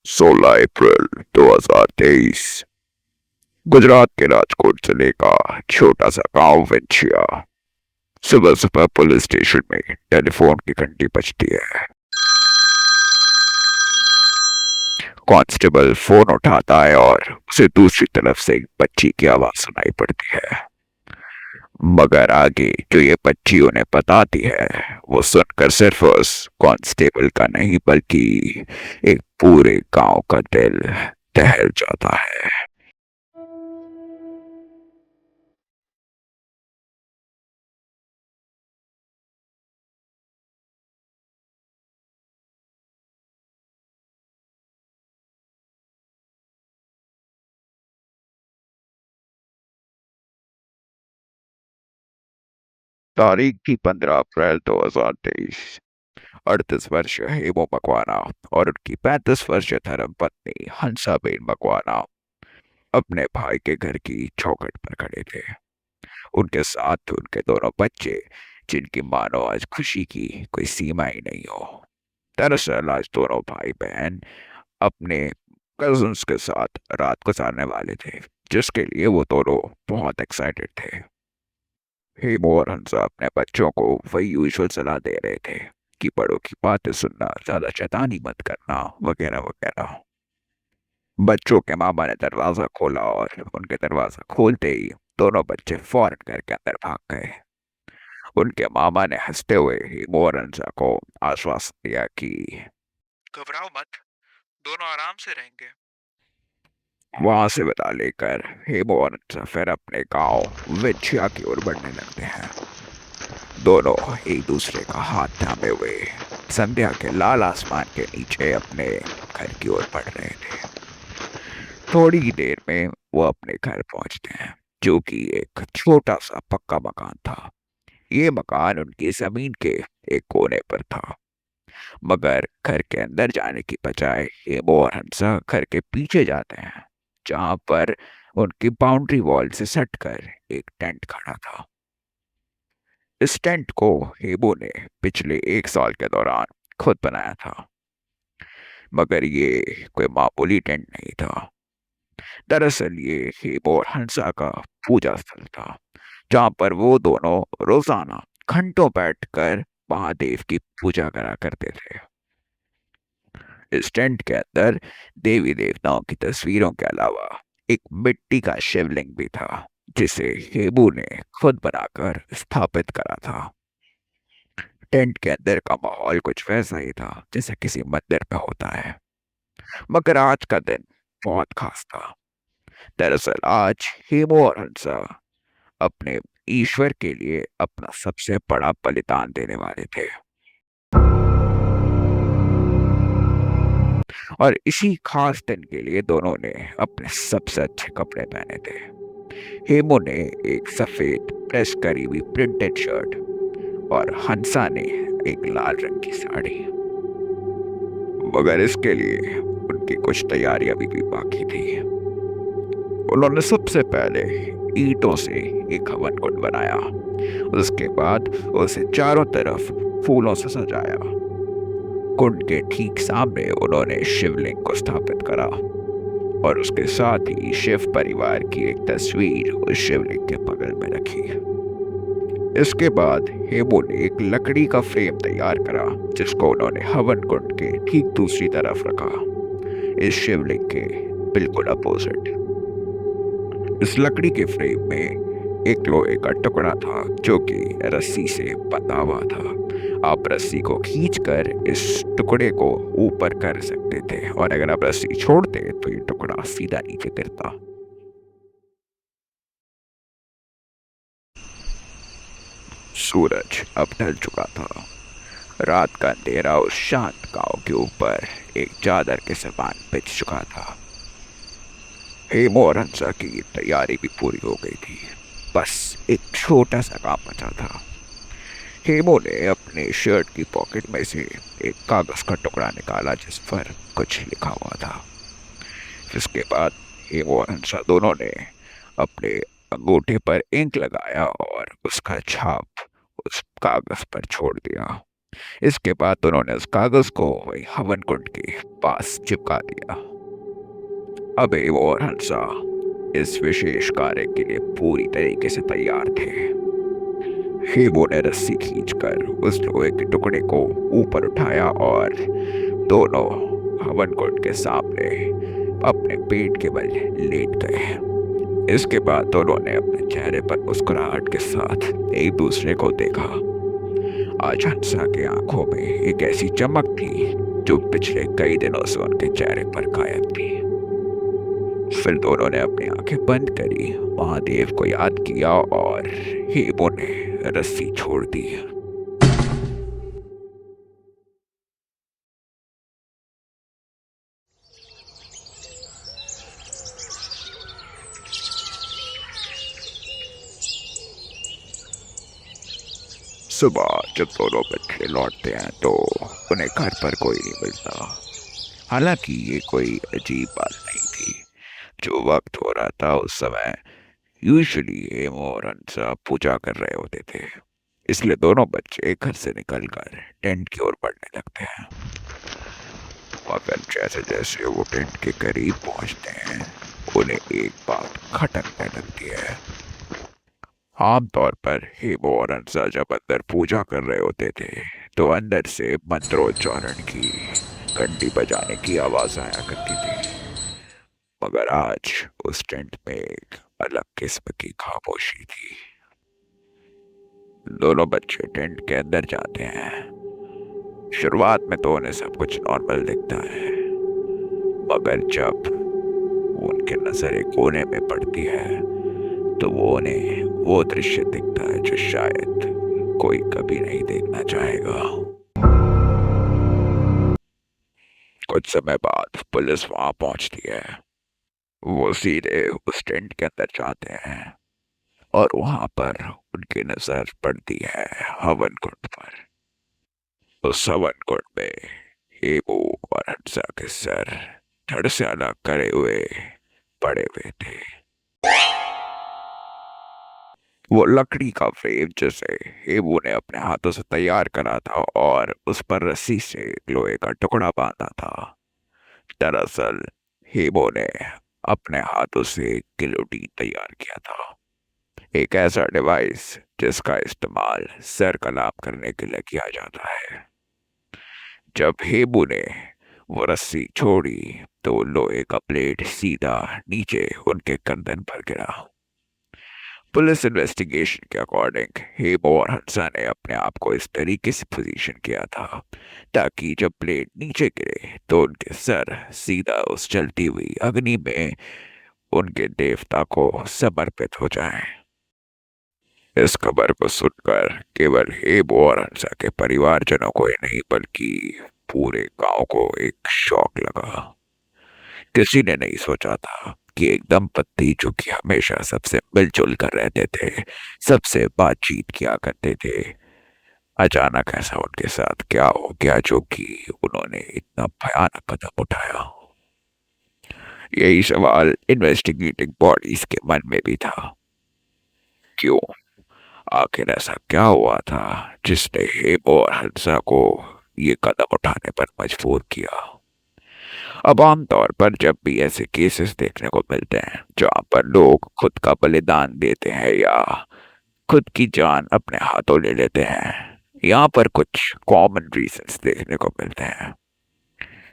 16 अप्रैल 2023 गुजरात के राजकोट जिले का छोटा सा गांव विंचिया। सुबह सुबह पुलिस स्टेशन में टेलीफोन की घंटी बजती है। कांस्टेबल फोन उठाता है और उसे दूसरी तरफ से एक बच्ची की आवाज सुनाई पड़ती है। मगर आगे जो ये बच्ची उन्हें बताती है वो सुनकर सिर्फ उस कांस्टेबल का नहीं बल्कि एक पूरे गांव का दिल दहल जाता है। तारीख थी 15 अप्रैल 2023। 38 वर्षीय हेमो मकवाना और उनकी 35 वर्षीय धर्मपत्नी हंसाबेन मकवाना अपने भाई के घर की चौखट पर खड़े थे। उनके साथ उनके दोनों बच्चे, जिनकी मानो आज खुशी की कोई सीमा ही नहीं हो। दरअसल आज दोनों भाई बहन अपने कजन्स के साथ रात गुजारने वाले थे, जिसके लिए वो दोनों बहुत एक्साइटेड थे। हेमो और हंसा अपने बच्चों को वही यूजुअल सलाह दे रहे थे कि बड़ों की बातें सुनना, ज्यादा शैतानी मत करना, वगैरह वगैरह। बच्चों के मामा ने दरवाजा खोला और उनके दरवाजा खोलते ही दोनों बच्चे फौरन घर के अंदर भाग गए। उनके मामा ने हंसते हुए हेमो और हंसा को आश्वासन दिया कि घबराओ मत, दोनों आराम से रहेंगे। वहां से विदा लेकर हेमो और हंसा फिर अपने गांव विछया की ओर बढ़ने लगते हैं। दोनों एक दूसरे का हाथ थामे हुए संध्या के लाल आसमान के नीचे अपने घर की ओर बढ़ रहे थे। थोड़ी ही देर में वो अपने घर पहुंचते हैं, जो कि एक छोटा सा पक्का मकान था। ये मकान उनकी जमीन के एक कोने पर था। मगर घर के अंदर जाने की बजाय हेमो और हंसा घर के पीछे जाते हैं, जहां पर उनकी बाउंड्री वॉल से सटकर एक टेंट खड़ा था। इस टेंट को हेबो ने पिछले 1 साल के दौरान खुद बनाया था। मगर ये कोई मामूली टेंट नहीं था। दरअसल ये हेबो और हंसा का पूजा स्थल था, जहाँ पर वो दोनों रोजाना घंटों बैठकर महादेव की पूजा करा करते थे। इस टेंट के अंदर देवी देवताओं की तस्वीरों के अलावा एक मिट्टी का शिवलिंग भी था, जिसे हेबू ने खुद बनाकर स्थापित करा था। टेंट के अंदर का माहौल कुछ वैसा ही था जैसे किसी मंदिर में होता है। मगर आज का दिन बहुत खास था। दरअसल आज हेमो और हंसा अपने ईश्वर के लिए अपना सबसे बड़ा बलिदान देने वाले थे। और इसी खास दिन के लिए दोनों ने अपने सबसे अच्छे कपड़े पहने थे। हेमो ने एक सफेद प्रेस करी हुई प्रिंटेड शर्ट और हंसा ने एक लाल रंग की साड़ी। मगर इसके लिए उनकी कुछ तैयारी अभी भी बाकी थी। उन्होंने सबसे पहले ईंटों से एक हवन कुंड बनाया। उसके बाद उसे चारों तरफ फूलों से सजाया। कुंड के ठीक सामने उन्होंने शिवलिंग को स्थापित करा और उसके साथ ही शिव परिवार की एक तस्वीर उस शिवलिंग के बगल में रखी। इसके बाद हेमो ने एक लकड़ी का फ्रेम तैयार करा, जिसको उन्होंने हवन कुंड के ठीक दूसरी तरफ रखा, इस शिवलिंग के बिल्कुल अपोजिट। इस लकड़ी के फ्रेम में एक लोहे का टुकड़ा था, जो कि रस्सी से बंधा हुआ था। आप रस्सी को खींचकर इस टुकड़े को ऊपर कर सकते थे, और अगर आप रस्सी छोड़ते तो ये टुकड़ा सीधा नीचे गिरता। सूरज अब ढल चुका था। रात का अंधेरा उस शांत गांव के ऊपर एक चादर के समान बिछ चुका था। हेमो और हंसा की तैयारी भी पूरी हो गई थी। बस एक छोटा सा काम बचा था। हेमो ने अपने शर्ट की पॉकेट में से एक कागज का टुकड़ा निकाला, जिस पर कुछ लिखा हुआ था। इसके बाद हेमो और हंसा दोनों ने अपने अंगूठे पर इंक लगाया और उसका छाप उस कागज पर छोड़ दिया। इसके बाद उन्होंने उस कागज को वही हवन कुंड के पास चिपका दिया। अब एवो और हंसा इस विशेष कार्य के लिए पूरी तरीके से तैयार थे। हेबो ने रस्सी खींचकर उस लोहे के टुकड़े को ऊपर उठाया और दोनों हवन कुंड के सामने अपने पेट के बल लेट गए। इसके बाद दोनों ने अपने चेहरे पर मुस्कुराहट के साथ एक दूसरे को देखा। आज हंसा की आंखों में एक ऐसी चमक थी जो पिछले कई दिनों से उनके चेहरे पर गायब थी। फिर दोनों ने अपनी आंखें बंद करी, महादेव को याद किया और हेबो ने रस्सी छोड़ दी। सुबह जब दोनों बच्चे लौटते हैं तो उन्हें घर पर कोई नहीं मिलता। हालांकि ये कोई अजीब बात नहीं थी। जो वक्त हो रहा था उस समय यूजुअली हेमो और हंसा पूजा कर रहे होते थे, इसलिए दोनों बच्चे घर से निकलकर टेंट की ओर बढ़ने लगते हैं। मगर जैसे जैसे वो टेंट के करीब पहुंचते हैं उन्हें एक बात खटकने लगती है। आमतौर पर हेमो और हंसा जब अंदर पूजा कर रहे होते थे तो अंदर से मंत्रोच्चारण की घंटी बजाने की आवाज आया करती थी। मगर आज उस टेंट में एक अलग किस्म की खामोशी थी। दोनों बच्चे टेंट के अंदर जाते हैं। शुरुआत में तो उन्हें सब कुछ नॉर्मल दिखता है, मगर जब उनकी नजर एक कोने में पड़ती है तो वो उन्हें वो दृश्य दिखता है जो शायद कोई कभी नहीं देखना चाहेगा। कुछ समय बाद पुलिस वहां पहुंचती है। वो सीधे उस टेंट के अंदर जाते हैं और वहां पर उनकी नजर पड़ती है हवन कुंड पर। उस हवन कुंड में हेमू और हंसा के सर धड़ से अलग करे हुए पड़े हुए थे। वो लकड़ी का फ्रेम जिसे हेमू ने अपने हाथों से तैयार करा था और उस पर रस्सी से लोहे का टुकड़ा बांधा था। दरअसल हेमू ने अपने हाथों से गिलोटीन तैयार किया था, एक ऐसा डिवाइस जिसका इस्तेमाल सर कलाम करने के लिए किया जाता है। जब हेबू ने वो रस्सी छोड़ी तो लोहे का प्लेट सीधा नीचे उनके गर्दन पर गिरा। पुलिस इन्वेस्टिगेशन के अकॉर्डिंग हेबो और हंसा ने अपने आप को इस तरीके से पोजीशन किया था ताकि जब प्लेट नीचे गिरे तो उनके सर सीधा उस जलती हुई अग्नि में उनके देवता को समर्पित हो जाएं। इस खबर को सुनकर केवल हेबो और हंसा के परिवारजनों को ही नहीं बल्कि पूरे गांव को एक शॉक लगा। किसी ने नहीं सोचा था कि एक दंपत्ति जो कि हमेशा सबसे मिलजुल कर रहते थे, सबसे बातचीत किया करते थे, अचानक ऐसा उनके साथ क्या हो गया जो कि उन्होंने इतना भयानक कदम उठाया। यही सवाल इन्वेस्टिगेटिंग बॉडीज के मन में भी था। क्यों? आखिर ऐसा क्या हुआ था जिसने हेमो और हंसा को ये कदम उठाने पर मजबूर किया? अब आमतौर पर जब भी ऐसे केसेस देखने को मिलते हैं जहाँ पर लोग खुद का बलिदान देते हैं या खुद की जान अपने हाथों ले लेते हैं, यहाँ पर कुछ कॉमन रीजंस देखने को मिलते हैं।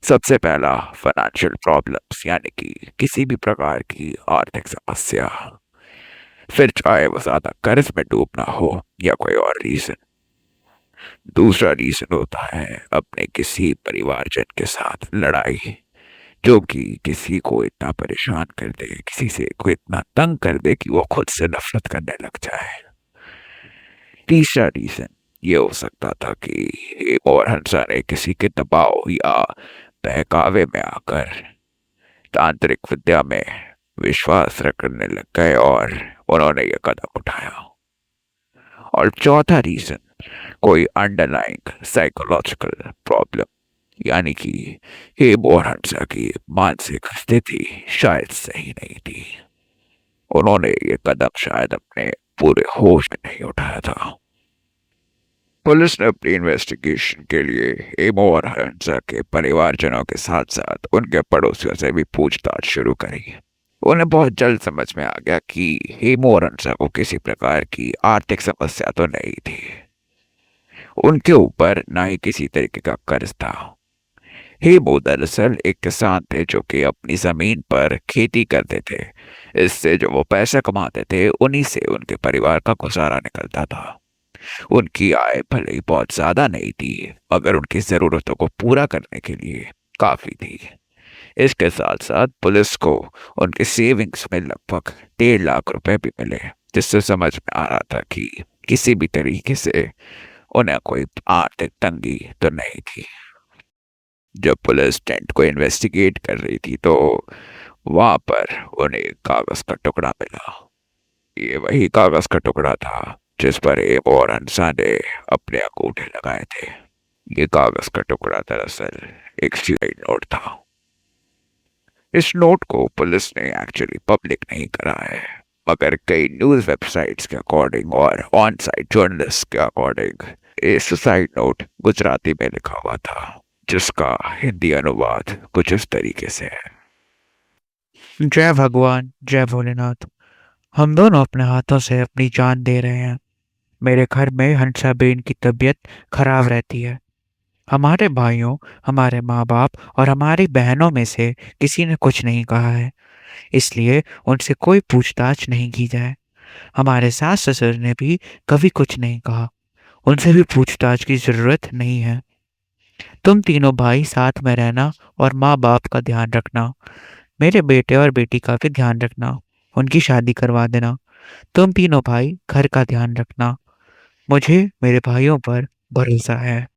सबसे पहला फाइनेंशियल प्रॉब्लम्स, यानी कि किसी भी प्रकार की आर्थिक समस्या, फिर चाहे वो ज्यादा कर्ज में डूबना हो या कोई और रीजन। दूसरा रीजन होता है अपने किसी परिवारजन के साथ लड़ाई जो कि किसी को इतना परेशान कर दे, किसी से को इतना तंग कर दे कि वो खुद से नफरत करने लग जाए। तीसरा रीजन ये हो सकता था कि हेम और हंसा ने किसी के दबाव या बहकावे में आकर तांत्रिक विद्या में विश्वास रखने लग गए और उन्होंने ये कदम उठाया। और चौथा रीजन कोई अंडरलाइंग साइकोलॉजिकल प्रॉब्लम, यानी कि हेम और हंसा की मानसिक स्थिति शायद सही नहीं थी। उन्होंने ये कदम शायद अपने पूरे होश में नहीं उठाया था। पुलिस ने अपनी इन्वेस्टिगेशन के लिए हेमो और हंसा के परिवारजनों के साथ साथ उनके पड़ोसियों से भी पूछताछ शुरू करी। उन्हें बहुत जल्द समझ में आ गया कि हेमो और हंसा को किसी प्रकार की आर्थिक समस्या तो नहीं थी। उनके ऊपर ना ही किसी तरीके का कर्ज था। हेमो दरअसल एक किसान थे जो कि अपनी जमीन पर खेती करते थे। इससे जो वो पैसा कमाते थे उन्हीं से उनके परिवार का गुजारा निकलता था। उनकी आय भले ही बहुत ज्यादा नहीं थी, मगर उनकी जरूरतों को पूरा करने के लिए काफी थी। इसके साथ साथ पुलिस को उनके सेविंग्स में लगभग 1.5 लाख रुपए भी मिले, जिससे समझ में आ रहा था कि किसी भी तरीके से उन्हें कोई आर्थिक तंगी तो नहीं थी। जब पुलिस टेंट को इन्वेस्टिगेट कर रही थी तो वहां पर उन्हें एक कागज का टुकड़ा मिला। ये वही कागज का टुकड़ा था जिस पर एबो और हंसा ने अपने अंगूठे लगाए थे। ये कागज का टुकड़ा दरअसल एक सुसाइड नोट था। इस नोट को पुलिस ने एक्चुअली पब्लिक नहीं करा है, मगर कई न्यूज वेबसाइट्स के अकॉर्डिंग और ऑन साइट जर्नलिस्ट के अकॉर्डिंग ये सुसाइड नोट गुजराती में लिखा हुआ था, जिसका हिंदी अनुवाद कुछ इस तरीके से है। जय भगवान, जय भोलेनाथ। हम दोनों अपने हाथों से अपनी जान दे रहे हैं। मेरे घर में हंसाबेन की तबीयत खराब रहती है। हमारे भाइयों, हमारे माँ बाप और हमारी बहनों में से किसी ने कुछ नहीं कहा है, इसलिए उनसे कोई पूछताछ नहीं की जाए। हमारे सास ससुर ने भी कभी कुछ नहीं कहा, उनसे भी पूछताछ की जरूरत नहीं है। तुम तीनों भाई साथ में रहना और माँ बाप का ध्यान रखना। मेरे बेटे और बेटी का भी ध्यान रखना, उनकी शादी करवा देना। तुम तीनों भाई घर का ध्यान रखना। मुझे मेरे भाइयों पर भरोसा है।